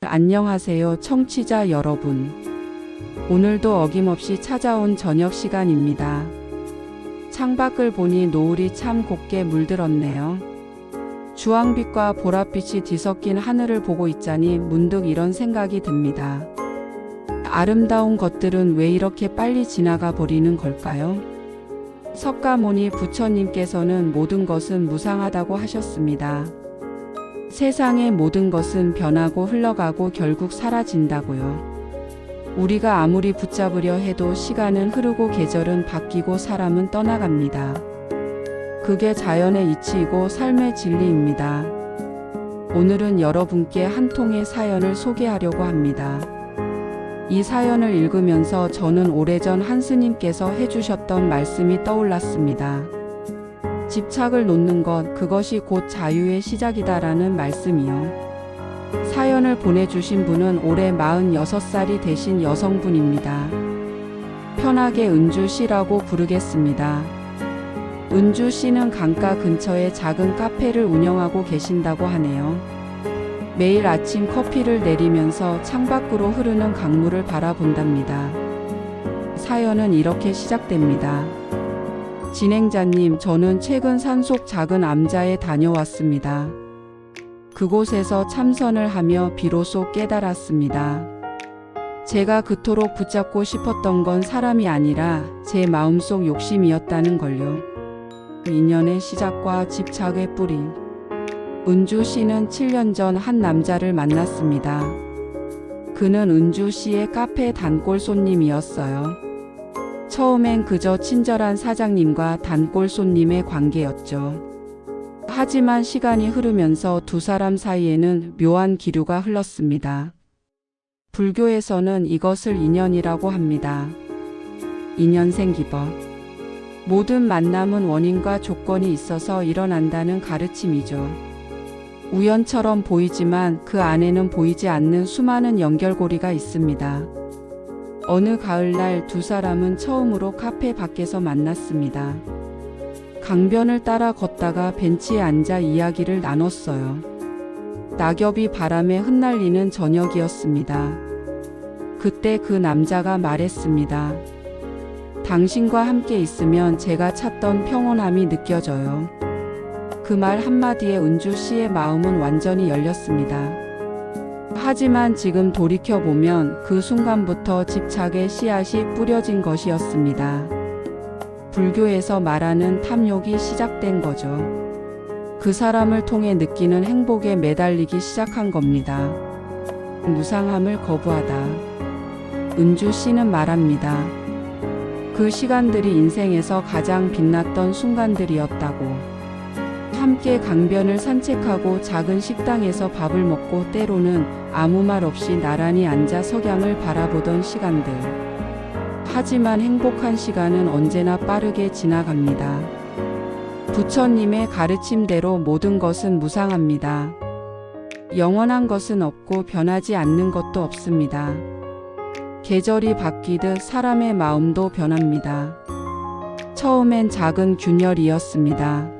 안녕하세요, 청취자 여러분. 오늘도 어김없이 찾아온 저녁 시간입니다. 창밖을 보니 노을이 참 곱게 물들었네요. 주황빛과 보랏빛이 뒤섞인 하늘을 보고 있자니 문득 이런 생각이 듭니다. 아름다운 것들은 왜 이렇게 빨리 지나가 버리는 걸까요? 석가모니 부처님께서는 모든 것은 무상하다고 하셨습니다. 세상의 모든 것은 변하고 흘러가고 결국 사라진다고요. 우리가 아무리 붙잡으려 해도 시간은 흐르고 계절은 바뀌고 사람은 떠나갑니다. 그게 자연의 이치이고 삶의 진리입니다. 오늘은 여러분께 한 통의 사연을 소개하려고 합니다. 이 사연을 읽으면서 저는 오래전 한 스님께서 해주셨던 말씀이 떠올랐습니다. 집착을 놓는 것, 그것이 곧 자유의 시작이다라는 말씀이요. 사연을 보내주신 분은 올해 46살이 되신 여성분입니다. 편하게 은주 씨라고 부르겠습니다. 은주 씨는 강가 근처에 작은 카페를 운영하고 계신다고 하네요. 매일 아침 커피를 내리면서 창밖으로 흐르는 강물을 바라본답니다. 사연은 이렇게 시작됩니다. 진행자님, 저는 최근 산속 작은 암자에 다녀왔습니다. 그곳에서 참선을 하며 비로소 깨달았습니다. 제가 그토록 붙잡고 싶었던 건 사람이 아니라 제 마음속 욕심이었다는 걸요. 인연의 시작과 집착의 뿌리. 은주 씨는 7년 전 한 남자를 만났습니다. 그는 은주 씨의 카페 단골 손님이었어요. 처음엔 그저 친절한 사장님과 단골 손님의 관계였죠. 하지만 시간이 흐르면서 두 사람 사이에는 묘한 기류가 흘렀습니다. 불교에서는 이것을 인연이라고 합니다. 인연 생기법. 모든 만남은 원인과 조건이 있어서 일어난다는 가르침이죠. 우연처럼 보이지만 그 안에는 보이지 않는 수많은 연결고리가 있습니다. 어느 가을날 두 사람은 처음으로 카페 밖에서 만났습니다. 강변을 따라 걷다가 벤치에 앉아 이야기를 나눴어요. 낙엽이 바람에 흩날리는 저녁이었습니다. 그때 그 남자가 말했습니다. 당신과 함께 있으면 제가 찾던 평온함이 느껴져요. 그 말 한마디에 은주 씨의 마음은 완전히 열렸습니다. 하지만 지금 돌이켜보면 그 순간부터 집착의 씨앗이 뿌려진 것이었습니다. 불교에서 말하는 탐욕이 시작된 거죠. 그 사람을 통해 느끼는 행복에 매달리기 시작한 겁니다. 무상함을 거부하다. 은주 씨는 말합니다. 그 시간들이 인생에서 가장 빛났던 순간들이었다고. 함께 강변을 산책하고 작은 식당에서 밥을 먹고 때로는 아무 말 없이 나란히 앉아 석양을 바라보던 시간들. 하지만 행복한 시간은 언제나 빠르게 지나갑니다. 부처님의 가르침대로 모든 것은 무상합니다. 영원한 것은 없고 변하지 않는 것도 없습니다. 계절이 바뀌듯 사람의 마음도 변합니다. 처음엔 작은 균열이었습니다.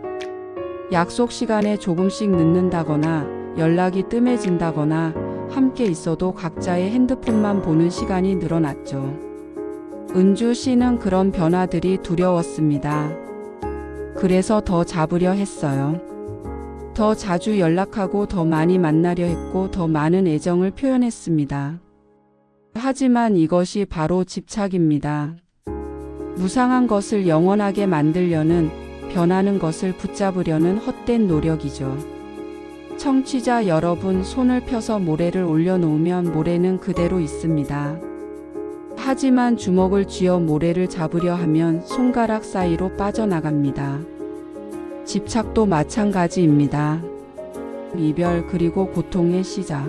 약속 시간에 조금씩 늦는다거나 연락이 뜸해진다거나 함께 있어도 각자의 핸드폰만 보는 시간이 늘어났죠. 은주 씨는 그런 변화들이 두려웠습니다. 그래서 더 잡으려 했어요. 더 자주 연락하고 더 많이 만나려 했고 더 많은 애정을 표현했습니다. 하지만 이것이 바로 집착입니다. 무상한 것을 영원하게 만들려는, 변하는 것을 붙잡으려는 헛된 노력이죠. 청취자 여러분, 손을 펴서 모래를 올려놓으면 모래는 그대로 있습니다. 하지만 주먹을 쥐어 모래를 잡으려 하면 손가락 사이로 빠져나갑니다. 집착도 마찬가지입니다. 이별 그리고 고통의 시작.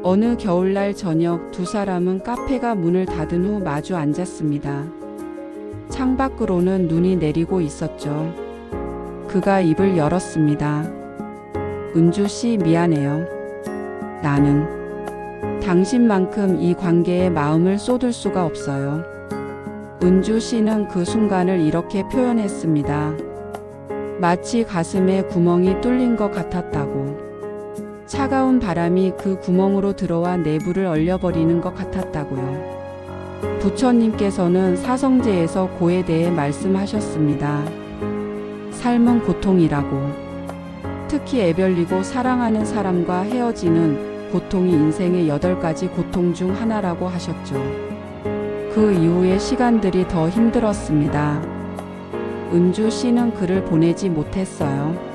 어느 겨울날 저녁 두 사람은 카페가 문을 닫은 후 마주 앉았습니다. 창밖으로는 눈이 내리고 있었죠. 그가 입을 열었습니다. 은주 씨, 미안해요. 나는 당신만큼 이 관계에 마음을 쏟을 수가 없어요. 은주 씨는 그 순간을 이렇게 표현했습니다. 마치 가슴에 구멍이 뚫린 것 같았다고. 차가운 바람이 그 구멍으로 들어와 내부를 얼려버리는 것 같았다고요. 부처님께서는 사성제에서 고에 대해 말씀하셨습니다. 삶은 고통이라고. 특히 애별리고 사랑하는 사람과 헤어지는 고통이 인생의 8가지 고통 중 하나라고 하셨죠. 그 이후의 시간들이 더 힘들었습니다. 은주 씨는 글을 보내지 못했어요.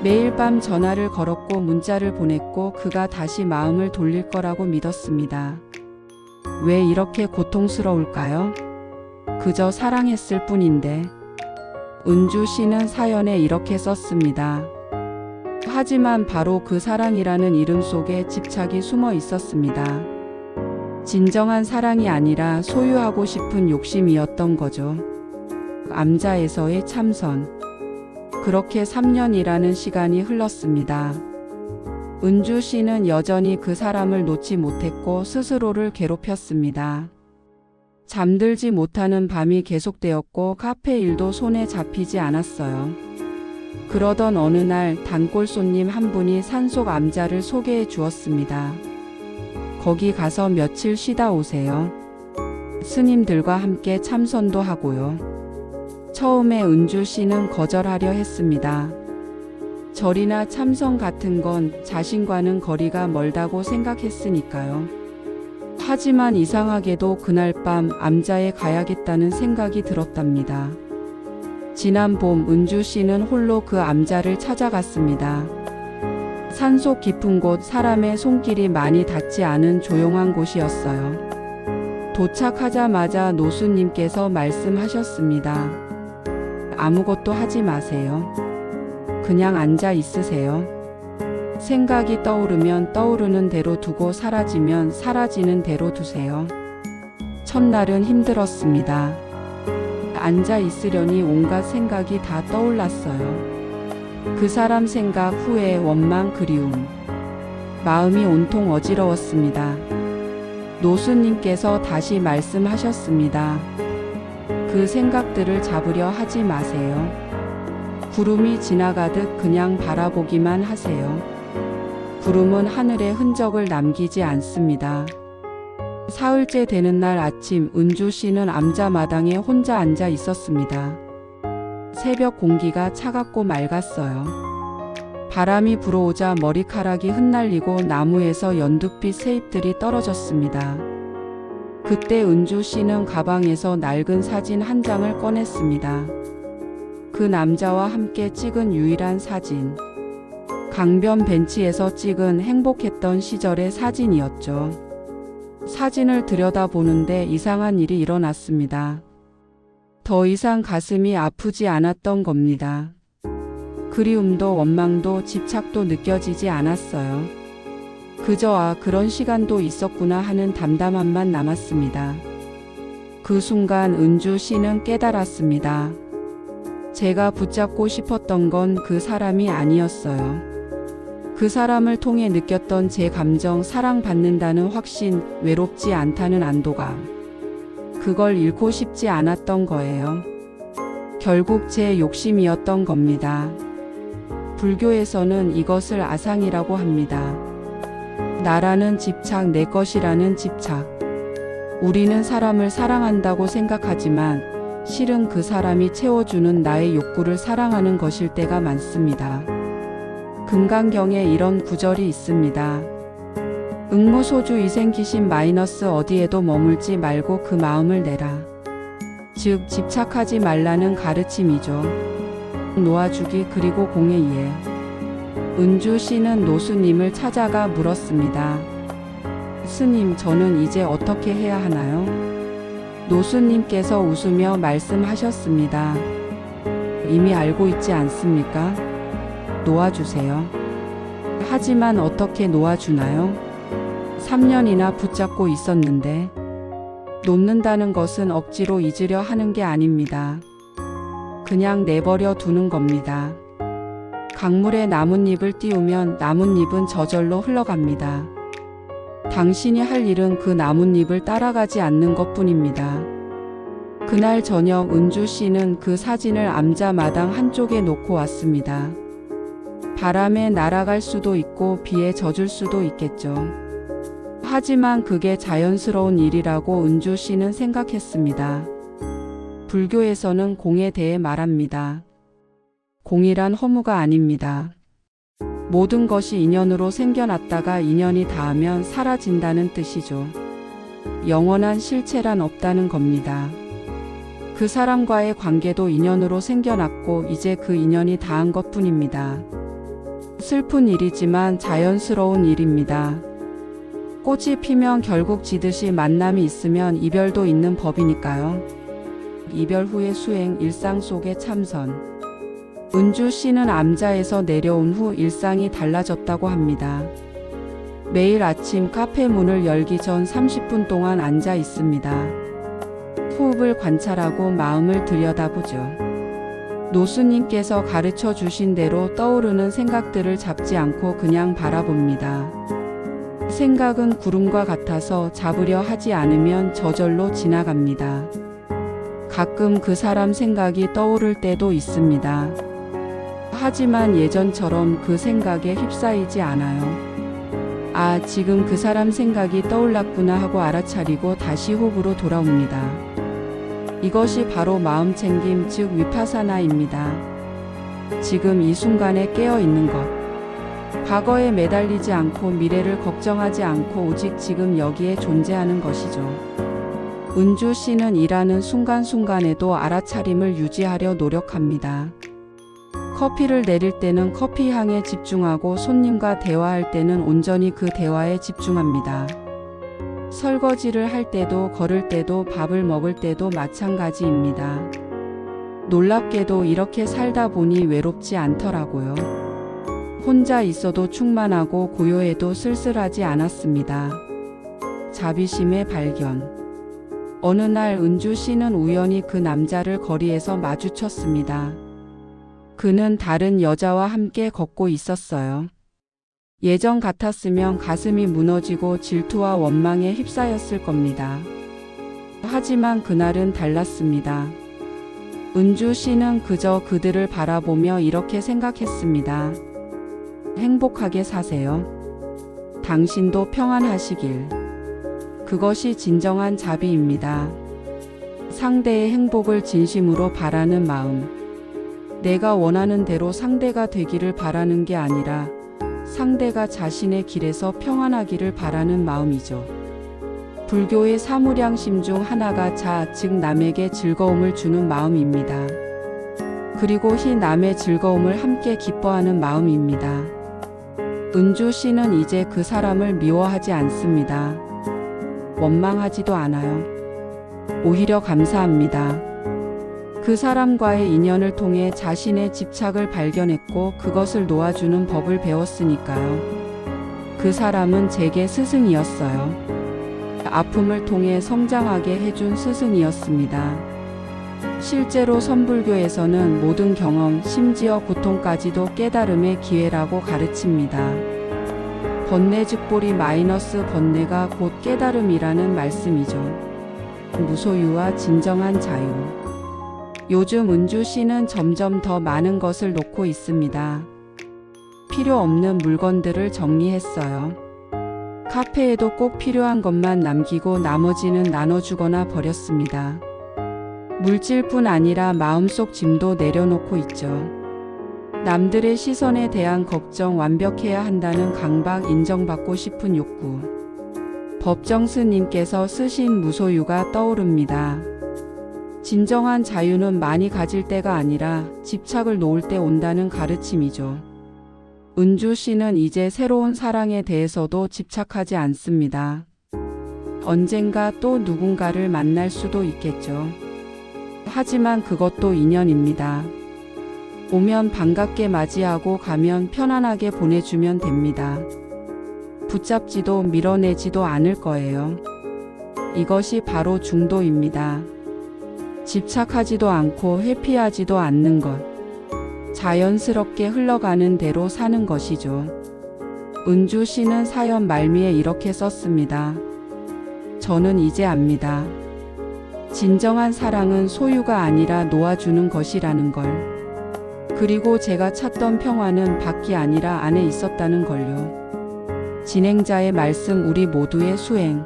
매일 밤 전화를 걸었고 문자를 보냈고 그가 다시 마음을 돌릴 거라고 믿었습니다. 왜 이렇게 고통스러울까요? 그저 사랑했을 뿐인데. 은주 씨는 사연에 이렇게 썼습니다. 하지만 바로 그 사랑이라는 이름 속에 집착이 숨어 있었습니다. 진정한 사랑이 아니라 소유하고 싶은 욕심이었던 거죠. 암자에서의 참선. 그렇게 3년이라는 시간이 흘렀습니다. 은주 씨는 여전히 그 사람을 놓지 못했고 스스로를 괴롭혔습니다. 잠들지 못하는 밤이 계속되었고 카페 일도 손에 잡히지 않았어요. 그러던 어느 날 단골 손님 한 분이 산속 암자를 소개해 주었습니다. 거기 가서 며칠 쉬다 오세요. 스님들과 함께 참선도 하고요. 처음에 은주 씨는 거절하려 했습니다. 절이나 참선 같은 건 자신과는 거리가 멀다고 생각했으니까요. 하지만 이상하게도 그날 밤 암자에 가야겠다는 생각이 들었답니다. 지난 봄 은주 씨는 홀로 그 암자를 찾아갔습니다. 산속 깊은 곳, 사람의 손길이 많이 닿지 않은 조용한 곳이었어요. 도착하자마자 노수님께서 말씀하셨습니다. 아무것도 하지 마세요. 그냥 앉아 있으세요. 생각이 떠오르면 떠오르는 대로 두고 사라지면 사라지는 대로 두세요. 첫날은 힘들었습니다. 앉아 있으려니 온갖 생각이 다 떠올랐어요. 그 사람 생각, 후회, 원망, 그리움. 마음이 온통 어지러웠습니다. 노수님께서 다시 말씀하셨습니다. 그 생각들을 잡으려 하지 마세요. 구름이 지나가듯 그냥 바라보기만 하세요. 구름은 하늘에 흔적을 남기지 않습니다. 사흘째 되는 날 아침 은주 씨는 암자 마당에 혼자 앉아 있었습니다. 새벽 공기가 차갑고 맑았어요. 바람이 불어오자 머리카락이 흩날리고 나무에서 연두빛 새잎들이 떨어졌습니다. 그때 은주 씨는 가방에서 낡은 사진 한 장을 꺼냈습니다. 그 남자와 함께 찍은 유일한 사진. 강변 벤치에서 찍은 행복했던 시절의 사진이었죠. 사진을 들여다보는데 이상한 일이 일어났습니다. 더 이상 가슴이 아프지 않았던 겁니다. 그리움도 원망도 집착도 느껴지지 않았어요. 그저 그런 시간도 있었구나 하는 담담함만 남았습니다. 그 순간 은주 씨는 깨달았습니다. 제가 붙잡고 싶었던 건 그 사람이 아니었어요. 그 사람을 통해 느꼈던 제 감정, 사랑받는다는 확신, 외롭지 않다는 안도감. 그걸 잃고 싶지 않았던 거예요. 결국 제 욕심이었던 겁니다. 불교에서는 이것을 아상이라고 합니다. 나라는 집착, 내 것이라는 집착. 우리는 사람을 사랑한다고 생각하지만 실은 그 사람이 채워주는 나의 욕구를 사랑하는 것일 때가 많습니다. 금강경에 이런 구절이 있습니다. 응무소주 이생기심 마이너스 어디에도 머물지 말고 그 마음을 내라. 즉 집착하지 말라는 가르침이죠. 놓아주기 그리고 공의 이해. 은주 씨는 노수님을 찾아가 물었습니다. 스님, 저는 이제 어떻게 해야 하나요? 노수님께서 웃으며 말씀하셨습니다. 이미 알고 있지 않습니까? 놓아주세요. 하지만 어떻게 놓아주나요? 3년이나 붙잡고 있었는데. 놓는다는 것은 억지로 잊으려 하는 게 아닙니다. 그냥 내버려 두는 겁니다. 강물에 나뭇잎을 띄우면 나뭇잎은 저절로 흘러갑니다. 당신이 할 일은 그 나뭇잎을 따라가지 않는 것뿐입니다. 그날 저녁 은주 씨는 그 사진을 암자 마당 한쪽에 놓고 왔습니다. 바람에 날아갈 수도 있고 비에 젖을 수도 있겠죠. 하지만 그게 자연스러운 일이라고 은주 씨는 생각했습니다. 불교에서는 공에 대해 말합니다. 공이란 허무가 아닙니다. 모든 것이 인연으로 생겨났다가 인연이 닿으면 사라진다는 뜻이죠. 영원한 실체란 없다는 겁니다. 그 사람과의 관계도 인연으로 생겨났고 이제 그 인연이 닿은 것뿐입니다. 슬픈 일이지만 자연스러운 일입니다. 꽃이 피면 결국 지듯이 만남이 있으면 이별도 있는 법이니까요. 이별 후의 수행, 일상 속의 참선. 은주 씨는 암자에서 내려온 후 일상이 달라졌다고 합니다. 매일 아침 카페 문을 열기 전 30분 동안 앉아 있습니다. 호흡을 관찰하고 마음을 들여다보죠. 노수님께서 가르쳐 주신 대로 떠오르는 생각들을 잡지 않고 그냥 바라봅니다. 생각은 구름과 같아서 잡으려 하지 않으면 저절로 지나갑니다. 가끔 그 사람 생각이 떠오를 때도 있습니다. 하지만 예전처럼 그 생각에 휩싸이지 않아요. 아, 지금 그 사람 생각이 떠올랐구나 하고 알아차리고 다시 호흡으로 돌아옵니다. 이것이 바로 마음챙김, 즉 위파사나입니다. 지금 이 순간에 깨어 있는 것. 과거에 매달리지 않고 미래를 걱정하지 않고 오직 지금 여기에 존재하는 것이죠. 은주 씨는 일하는 순간순간에도 알아차림을 유지하려 노력합니다. 커피를 내릴 때는 커피 향에 집중하고 손님과 대화할 때는 온전히 그 대화에 집중합니다. 설거지를 할 때도 걸을 때도 밥을 먹을 때도 마찬가지입니다. 놀랍게도 이렇게 살다 보니 외롭지 않더라고요. 혼자 있어도 충만하고 고요해도 쓸쓸하지 않았습니다. 자비심의 발견. 어느 날 은주 씨는 우연히 그 남자를 거리에서 마주쳤습니다. 그는 다른 여자와 함께 걷고 있었어요. 예전 같았으면 가슴이 무너지고 질투와 원망에 휩싸였을 겁니다. 하지만 그날은 달랐습니다. 은주 씨는 그저 그들을 바라보며 이렇게 생각했습니다. 행복하게 사세요. 당신도 평안하시길. 그것이 진정한 자비입니다. 상대의 행복을 진심으로 바라는 마음. 내가 원하는 대로 상대가 되기를 바라는 게 아니라 상대가 자신의 길에서 평안하기를 바라는 마음이죠. 불교의 사무량심 중 하나가 자, 즉 남에게 즐거움을 주는 마음입니다. 그리고 히 남의 즐거움을 함께 기뻐하는 마음입니다. 은주 씨는 이제 그 사람을 미워하지 않습니다. 원망하지도 않아요. 오히려 감사합니다. 그 사람과의 인연을 통해 자신의 집착을 발견했고 그것을 놓아주는 법을 배웠으니까요. 그 사람은 제게 스승이었어요. 아픔을 통해 성장하게 해준 스승이었습니다. 실제로 선불교에서는 모든 경험, 심지어 고통까지도 깨달음의 기회라고 가르칩니다. 번뇌즉보리 마이너스 번뇌가 곧 깨달음이라는 말씀이죠. 무소유와 진정한 자유. 요즘 은주 씨는 점점 더 많은 것을 놓고 있습니다. 필요 없는 물건들을 정리했어요. 카페에도 꼭 필요한 것만 남기고 나머지는 나눠주거나 버렸습니다. 물질뿐 아니라 마음속 짐도 내려놓고 있죠. 남들의 시선에 대한 걱정, 완벽해야 한다는 강박, 인정받고 싶은 욕구. 법정 스님께서 쓰신 무소유가 떠오릅니다. 진정한 자유는 많이 가질 때가 아니라 집착을 놓을 때 온다는 가르침이죠. 은주 씨는 이제 새로운 사랑에 대해서도 집착하지 않습니다. 언젠가 또 누군가를 만날 수도 있겠죠. 하지만 그것도 인연입니다. 오면 반갑게 맞이하고 가면 편안하게 보내주면 됩니다. 붙잡지도 밀어내지도 않을 거예요. 이것이 바로 중도입니다. 집착하지도 않고 회피하지도 않는 것. 자연스럽게 흘러가는 대로 사는 것이죠. 은주 씨는 사연 말미에 이렇게 썼습니다. 저는 이제 압니다. 진정한 사랑은 소유가 아니라 놓아주는 것이라는 걸. 그리고 제가 찾던 평화는 밖이 아니라 안에 있었다는 걸요. 진행자의 말씀 우리 모두의 수행.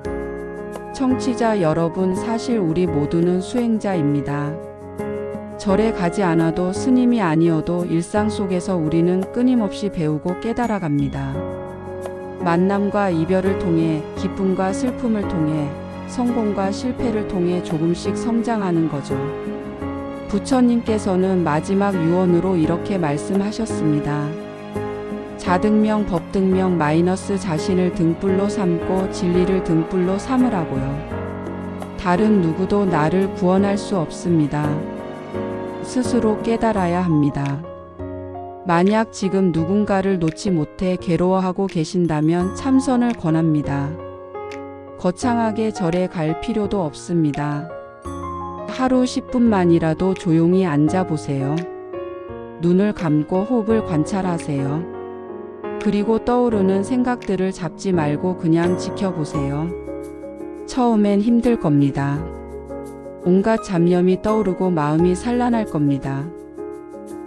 청취자 여러분, 사실 우리 모두는 수행자입니다. 절에 가지 않아도 스님이 아니어도 일상 속에서 우리는 끊임없이 배우고 깨달아갑니다. 만남과 이별을 통해, 기쁨과 슬픔을 통해, 성공과 실패를 통해 조금씩 성장하는 거죠. 부처님께서는 마지막 유언으로 이렇게 말씀하셨습니다. 자등명 법등명 마이너스 자신을 등불로 삼고 진리를 등불로 삼으라고요. 다른 누구도 나를 구원할 수 없습니다. 스스로 깨달아야 합니다. 만약 지금 누군가를 놓지 못해 괴로워하고 계신다면 참선을 권합니다. 거창하게 절에 갈 필요도 없습니다. 하루 10분만이라도 조용히 앉아 보세요. 눈을 감고 호흡을 관찰하세요. 그리고 떠오르는 생각들을 잡지 말고 그냥 지켜보세요. 처음엔 힘들 겁니다. 온갖 잡념이 떠오르고 마음이 산란할 겁니다.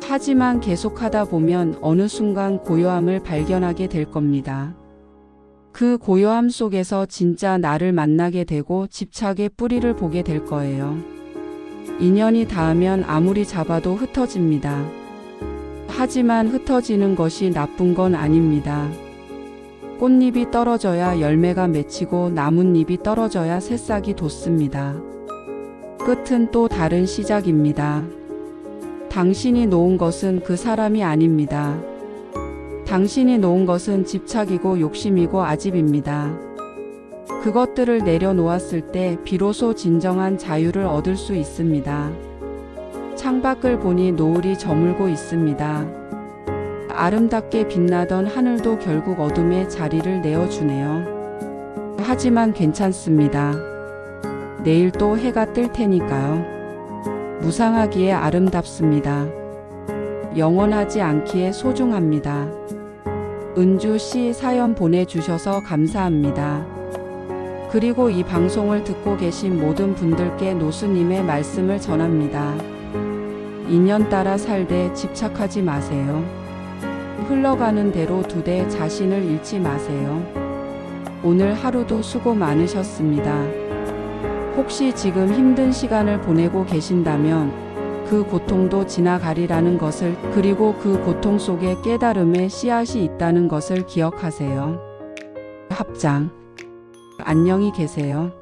하지만 계속하다 보면 어느 순간 고요함을 발견하게 될 겁니다. 그 고요함 속에서 진짜 나를 만나게 되고 집착의 뿌리를 보게 될 거예요. 인연이 닿으면 아무리 잡아도 흩어집니다. 하지만 흩어지는 것이 나쁜 건 아닙니다. 꽃잎이 떨어져야 열매가 맺히고 나뭇잎이 떨어져야 새싹이 돋습니다. 끝은 또 다른 시작입니다. 당신이 놓은 것은 그 사람이 아닙니다. 당신이 놓은 것은 집착이고 욕심이고 아집입니다. 그것들을 내려놓았을 때 비로소 진정한 자유를 얻을 수 있습니다. 창밖을 보니 노을이 저물고 있습니다. 아름답게 빛나던 하늘도 결국 어둠에 자리를 내어주네요. 하지만 괜찮습니다. 내일 또 해가 뜰 테니까요. 무상하기에 아름답습니다. 영원하지 않기에 소중합니다. 은주 씨 사연 보내주셔서 감사합니다. 그리고 이 방송을 듣고 계신 모든 분들께 노수님의 말씀을 전합니다. 인연 따라 살되 집착하지 마세요. 흘러가는 대로 두되 자신을 잃지 마세요. 오늘 하루도 수고 많으셨습니다. 혹시 지금 힘든 시간을 보내고 계신다면 그 고통도 지나가리라는 것을, 그리고 그 고통 속에 깨달음의 씨앗이 있다는 것을 기억하세요. 합장. 안녕히 계세요.